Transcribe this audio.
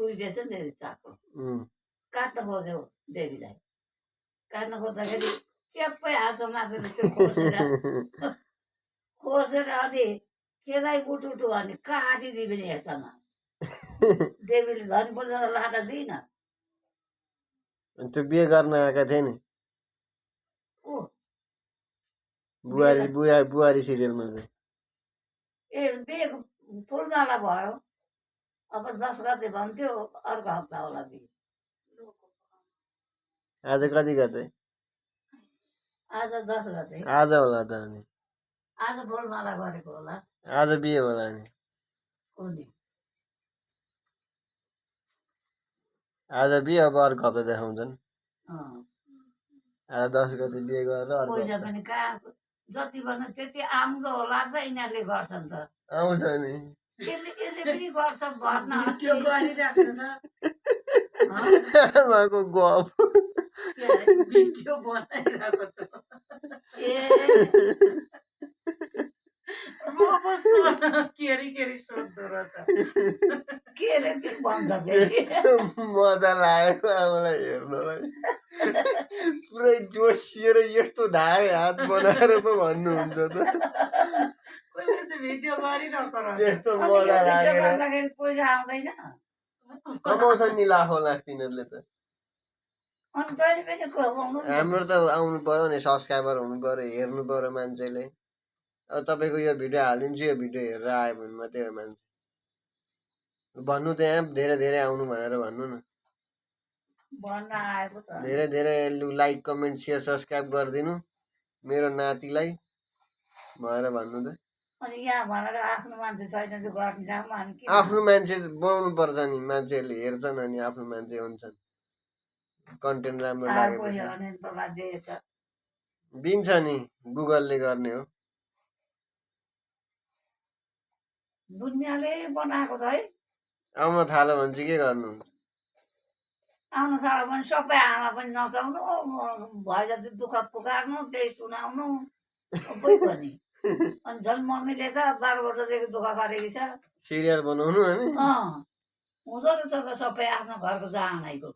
कुहिदिएछ नि चाको काट्न खोज्यो देवीलाई काट्न खोज्दाखेरि ट्याप्पै हाँसो माथि त्यो खोसेर अनि केलाई उठुटु अनि काटिदियो भने यतामा देवीले धनी पर्छ लाटा दिइन त्यो बिहे गर्न आएका थिए नि को बुहारी सिरियलमा चाहिँ ए बिहे फुलमाला भयो अब 10 गते भन्थ्यो अर्को हप्ता होला बिहे आज कति गते आज 10 गते आज होला त अनि आज फुलमाला गरेको होला आज बिहे होला नि कुनी आज बिहे अब अर्को हप्ता देखाउँछन् आज 10 गते बिहे गरेर अर्को पैसा पनि कहाँ जति भन्नु त्यति आउँदो होला त यिनीहरूले गर्छन् त आउँछ नि यसले पनि गर्छ गर्न त्यो गरिराख्नु छ आमाको गफ भिडियो बनाइरहेको छ ए केरी सोध्दो रहेछ के रे के भन्छ फेरि मजा लाग्यो आमालाई हेर्नलाई पुरै जोसिएर यस्तो धारे हात बनाएर पो भन्नुहुन्छ त कसले चाहिँ भिडियो गरिरहेको रहेछ त्यस्तो मजा लागेर गर्दाखेरि पैसा आउँदैन कमाउँछन् नि लाखौँ लाख तिनीहरूले त अनि तैँले पनि खुवाउनु हाम्रो त आउनु पर्यो नि सब्सक्राइबर हुनु पर्यो हेर्नु पर्यो मान्छेले अब तपाईँको यो भिडियो हालिदिन्छु यो भिडियो हेरेर आयो भने मात्रै हो मान्छे भन्नु त यहाँ धेरै धेरै आउनु भनेर भन्नु न भन्न आएको त धेरै धेरै लाइक कमेन्ट सेयर सब्सक्राइब गरिदिनु मेरो नातिलाई भनेर भन्नु त अनि यहाँ भनेर आफ्नो मान्छे छैन त्यो गर्ने काम अनि के आफ्नो मान्छे बनाउनु पर्छ नि मान्छेहरूले हेर्छन् अनि आफ्नो मान्छे हुन्छन् कन्टेन्ट राम्रो लागेपछि पैसा भने त बाध्य छ दिन्छ नि गुगलले गर्ने हो दुनियाँले बनाएको छ है आउन थाल्यो भने चाहिँ के गर्नु आउन थाल्यो भने सबै आमा पनि नचाउनु भयो जति दुःख पुकार्नु त्यही सुनाउनु कोही पनि अनि झन् मम्मीले त 12 वर्षदेखि दुःख गरेकी छ सिरियल बनाउनु अनि हुँदो रहेछ त सबै आफ्नो घरको जहाँ आइको